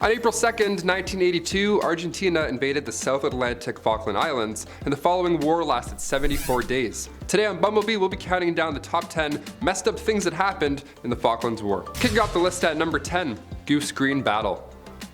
On April 2nd, 1982, Argentina invaded the South Atlantic Falkland Islands, and the following war lasted 74 days. Today on Bumblebee, we'll be counting down the top 10 messed up things that happened in the Falklands War. Kicking off the list at number 10, Goose Green Battle.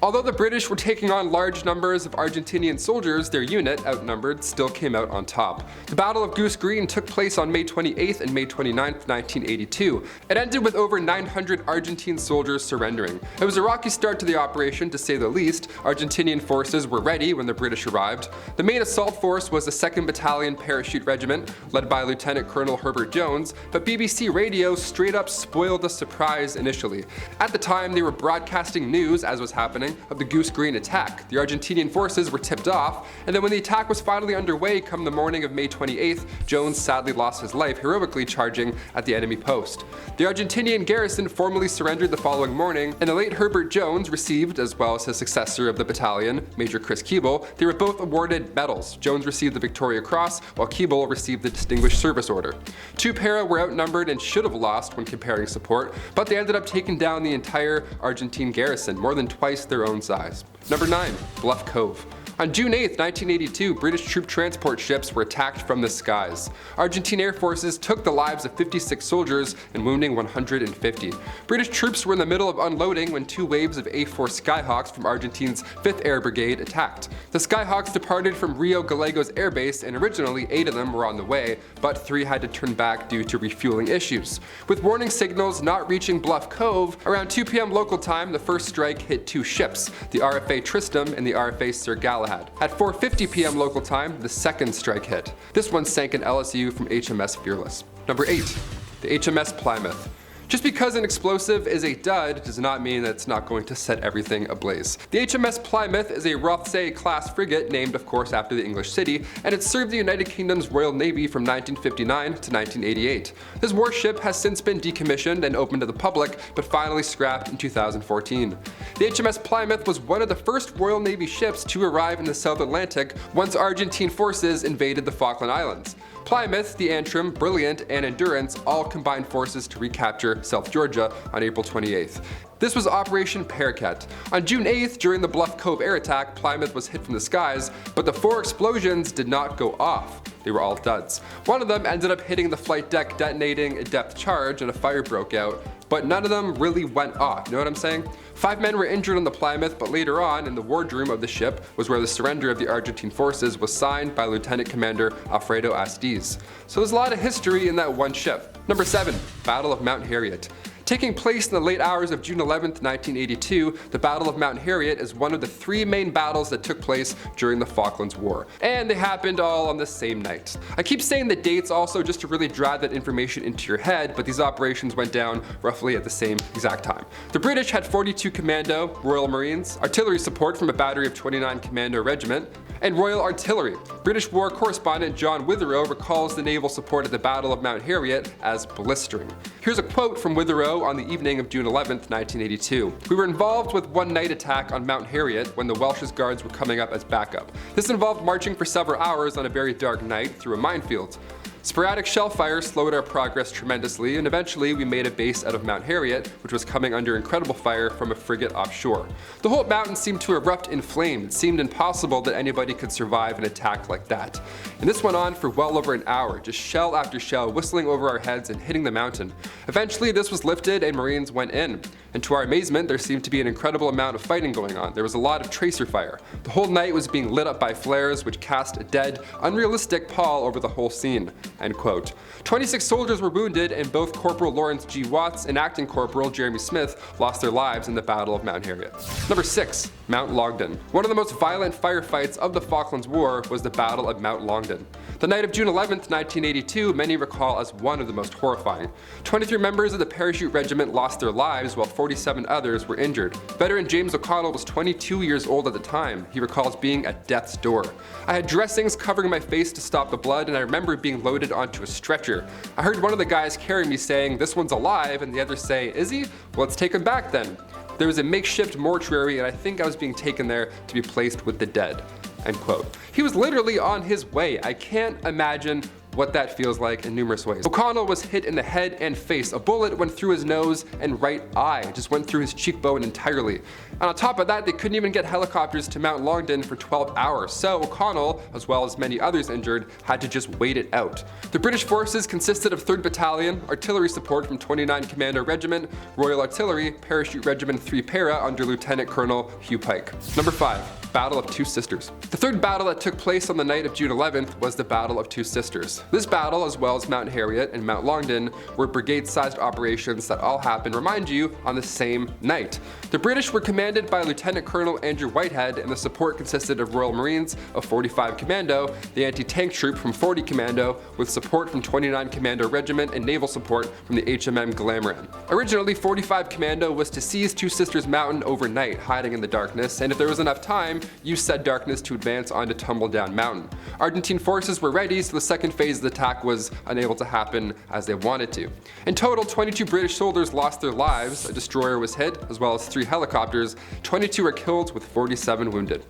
Although the British were taking on large numbers of Argentinian soldiers, their unit, outnumbered, still came out on top. The Battle of Goose Green took place on May 28th and May 29th, 1982. It ended with over 900 Argentine soldiers surrendering. It was a rocky start to the operation, to say the least. Argentinian forces were ready when the British arrived. The main assault force was the 2nd Battalion Parachute Regiment, led by Lieutenant Colonel Herbert Jones, but BBC Radio straight up spoiled the surprise initially. At the time, they were broadcasting news, as was happening, of the Goose Green attack. The Argentinian forces were tipped off, and then when the attack was finally underway come the morning of May 28th, Jones sadly lost his life heroically charging at the enemy post. The Argentinian garrison formally surrendered the following morning, and the late Herbert Jones received, as well as his successor of the battalion, Major Chris Keeble, they were both awarded medals. Jones received the Victoria Cross, while Keeble received the Distinguished Service Order. Two para were outnumbered and should have lost when comparing support, but they ended up taking down the entire Argentine garrison, more than twice their own size. Number 9, Bluff Cove. On June 8, 1982, British troop transport ships were attacked from the skies. Argentine air forces took the lives of 56 soldiers and wounding 150. British troops were in the middle of unloading when two waves of A-4 Skyhawks from Argentina's 5th Air Brigade attacked. The Skyhawks departed from Rio Gallegos Air Base, and originally 8 of them were on the way, but 3 had to turn back due to refueling issues. With warning signals not reaching Bluff Cove, around 2 p.m. local time, the first strike hit 2 ships, the RFA Tristram and the RFA Sir Galahad. At 4:50 p.m. local time, the second strike hit. This one sank an LSU from HMS Fearless. Number 8, the HMS Plymouth. Just because an explosive is a dud does not mean that it's not going to set everything ablaze. The HMS Plymouth is a Rothesay-class frigate named, of course, after the English city, and it served the United Kingdom's Royal Navy from 1959 to 1988. This warship has since been decommissioned and opened to the public, but finally scrapped in 2014. The HMS Plymouth was one of the first Royal Navy ships to arrive in the South Atlantic once Argentine forces invaded the Falkland Islands. Plymouth, the Antrim, Brilliant, and Endurance all combined forces to recapture South Georgia on April 28th. This was Operation Parakeet. On June 8th, during the Bluff Cove air attack, Plymouth was hit from the skies, but the 4 explosions did not go off. They were all duds. One of them ended up hitting the flight deck, detonating a depth charge, and a fire broke out, but none of them really went off, you know what I'm saying? 5 men were injured on the Plymouth, but later on, in the wardroom of the ship, was where the surrender of the Argentine forces was signed by Lieutenant Commander Alfredo Astiz. So there's a lot of history in that one ship. Number 7, Battle of Mount Harriet. Taking place in the late hours of June 11, 1982, the Battle of Mount Harriet is one of the 3 main battles that took place during the Falklands War. And they happened all on the same night. I keep saying the dates also just to really drive that information into your head, but these operations went down roughly at the same exact time. The British had 42 Commando, Royal Marines, artillery support from a battery of 29 Commando Regiment, and Royal Artillery. British war correspondent John Witherow recalls the naval support at the Battle of Mount Harriet as blistering. Here's a quote from Witherow on the evening of June 11, 1982. "We were involved with one night attack on Mount Harriet when the Welsh's guards were coming up as backup. This involved marching for several hours on a very dark night through a minefield. Sporadic shell fire slowed our progress tremendously, and eventually we made a base out of Mount Harriet, which was coming under incredible fire from a frigate offshore. The whole mountain seemed to erupt in flame. It seemed impossible that anybody could survive an attack like that. And this went on for well over an hour, just shell after shell whistling over our heads and hitting the mountain. Eventually this was lifted and Marines went in. And to our amazement, there seemed to be an incredible amount of fighting going on. There was a lot of tracer fire. The whole night was being lit up by flares which cast a dead, unrealistic pall over the whole scene." End quote. 26 soldiers were wounded, and both Corporal Lawrence G. Watts and Acting Corporal Jeremy Smith lost their lives in the Battle of Mount Harriet. Number 6, Mount Longdon. One of the most violent firefights of the Falklands War was the Battle of Mount Longdon. The night of June 11, 1982, many recall as one of the most horrifying. 23 members of the Parachute Regiment lost their lives while 47 others were injured. Veteran James O'Connell was 22 years old at the time. He recalls being at death's door. "I had dressings covering my face to stop the blood, and I remember being loaded onto a stretcher. I heard one of the guys carrying me saying, 'This one's alive,' and the others say, 'Is he? Well, let's take him back then.' There was a makeshift mortuary, and I think I was being taken there to be placed with the dead." End quote. He was literally on his way. I can't imagine what that feels like in numerous ways. O'Connell was hit in the head and face. A bullet went through his nose and right eye. It just went through his cheekbone entirely. And on top of that, they couldn't even get helicopters to Mount Longdon for 12 hours. So O'Connell, as well as many others injured, had to just wait it out. The British forces consisted of 3rd Battalion, artillery support from 29 Commando Regiment, Royal Artillery, Parachute Regiment 3 Para under Lieutenant Colonel Hugh Pike. Number 5. Battle of Two Sisters. The third battle that took place on the night of June 11th was the Battle of Two Sisters. This battle, as well as Mount Harriet and Mount Longdon, were brigade-sized operations that all happened, remind you, on the same night. The British were commanded by Lieutenant Colonel Andrew Whitehead, and the support consisted of Royal Marines of 45 Commando, the anti-tank troop from 40 Commando, with support from 29 Commando Regiment and naval support from the HMM Glamran. Originally, 45 Commando was to seize Two Sisters Mountain overnight, hiding in the darkness, and if there was enough time, use said darkness to advance onto Tumbledown Mountain. Argentine forces were ready, so the second phase of the attack was unable to happen as they wanted to. In total, 22 British soldiers lost their lives, a destroyer was hit, as well as 3 helicopters, 22 were killed with 47 wounded.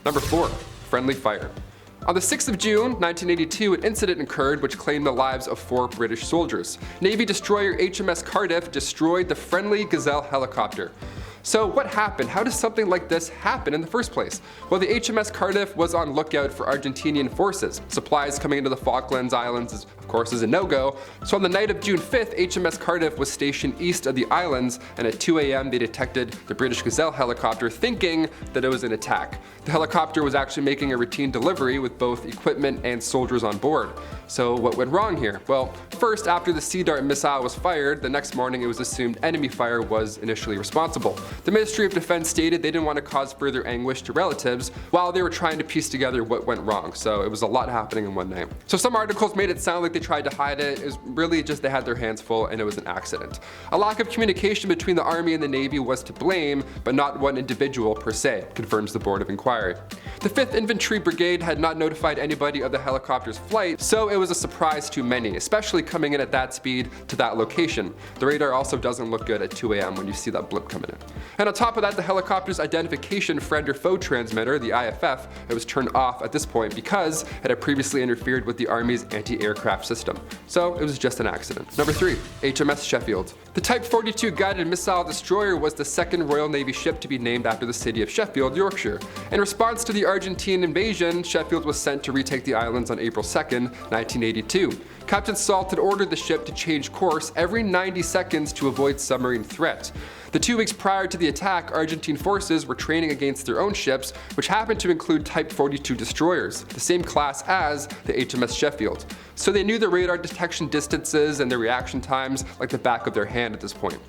Number 4. Friendly fire. On the 6th of June, 1982, an incident occurred which claimed the lives of 4 British soldiers. Navy destroyer HMS Cardiff destroyed the friendly Gazelle helicopter. So what happened? How does something like this happen in the first place? Well, the HMS Cardiff was on lookout for Argentinian forces. Supplies coming into the Falklands Islands, of course, is a no-go. So on the night of June 5th, HMS Cardiff was stationed east of the islands, and at 2 a.m. they detected the British Gazelle helicopter, thinking that it was an attack. The helicopter was actually making a routine delivery with both equipment and soldiers on board. So what went wrong here? Well, first, after the Sea Dart missile was fired, the next morning it was assumed enemy fire was initially responsible. The Ministry of Defense stated they didn't want to cause further anguish to relatives while they were trying to piece together what went wrong, so it was a lot happening in one night. So some articles made it sound like they tried to hide it. It was really just they had their hands full and it was an accident. A lack of communication between the Army and the Navy was to blame, but not one individual per se, confirms the Board of Inquiry. The 5th Infantry Brigade had not notified anybody of the helicopter's flight, so it was a surprise to many, especially coming in at that speed to that location. The radar also doesn't look good at 2 a.m. when you see that blip coming in. And on top of that, the helicopter's identification friend or foe transmitter, the IFF, it was turned off at this point because it had previously interfered with the Army's anti-aircraft system. So it was just an accident. Number 3. HMS Sheffield. The Type 42 guided missile destroyer was the second Royal Navy ship to be named after the city of Sheffield, Yorkshire. In response to the Argentine invasion, Sheffield was sent to retake the islands on April 2nd, 1982. Captain Salt had ordered the ship to change course every 90 seconds to avoid submarine threat. The 2 weeks prior to the attack, Argentine forces were training against their own ships, which happened to include Type 42 destroyers, the same class as the HMS Sheffield. So they knew the radar detection distances and their reaction times like the back of their hand at this point.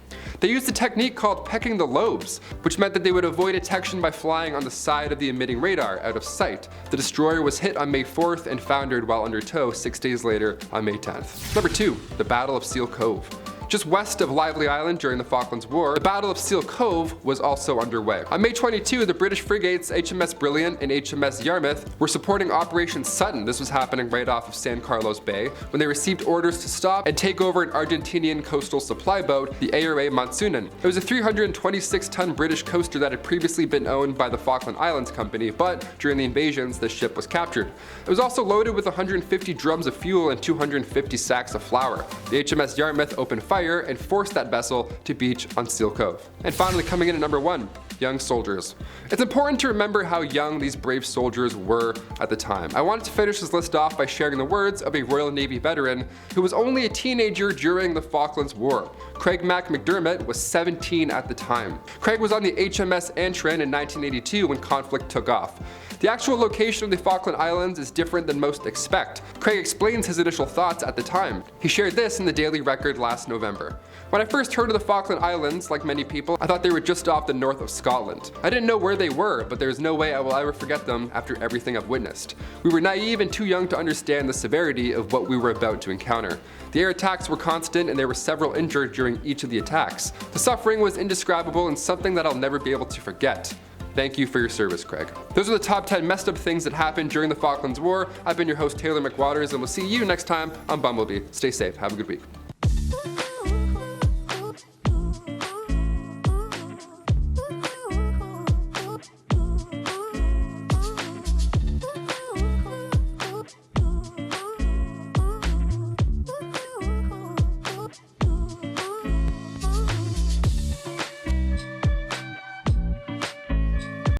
They used a technique called pecking the lobes, which meant that they would avoid detection by flying on the side of the emitting radar, out of sight. The destroyer was hit on May 4th and foundered while under tow 6 days later on May 10th. Number 2. The Battle of Seal Cove. Just west of Lively Island during the Falklands War, the Battle of Seal Cove was also underway. On May 22, the British frigates HMS Brilliant and HMS Yarmouth were supporting Operation Sutton. This was happening right off of San Carlos Bay when they received orders to stop and take over an Argentinian coastal supply boat, the ARA Monsunan. It was a 326-ton British coaster that had previously been owned by the Falkland Islands Company, but during the invasions, the ship was captured. It was also loaded with 150 drums of fuel and 250 sacks of flour. The HMS Yarmouth opened fire and forced that vessel to beach on Seal Cove. And finally, coming in at number 1, young soldiers. It's important to remember how young these brave soldiers were at the time. I wanted to finish this list off by sharing the words of a Royal Navy veteran who was only a teenager during the Falklands War. Craig Mac McDermott was 17 at the time. Craig was on the HMS Antrim in 1982 when conflict took off. The actual location of the Falkland Islands is different than most expect. Craig explains his initial thoughts at the time. He shared this in the Daily Record last November. When I first heard of the Falkland Islands, like many people, I thought they were just off the north of Scotland. I didn't know where they were, but there's no way I will ever forget them after everything I've witnessed. We were naive and too young to understand the severity of what we were about to encounter. The air attacks were constant and there were several injured during each of the attacks. The suffering was indescribable and something that I'll never be able to forget. Thank you for your service, Craig. Those are the top 10 messed up things that happened during the Falklands War. I've been your host, Taylor McWaters, and we'll see you next time on Bumblebee. Stay safe. Have a good week.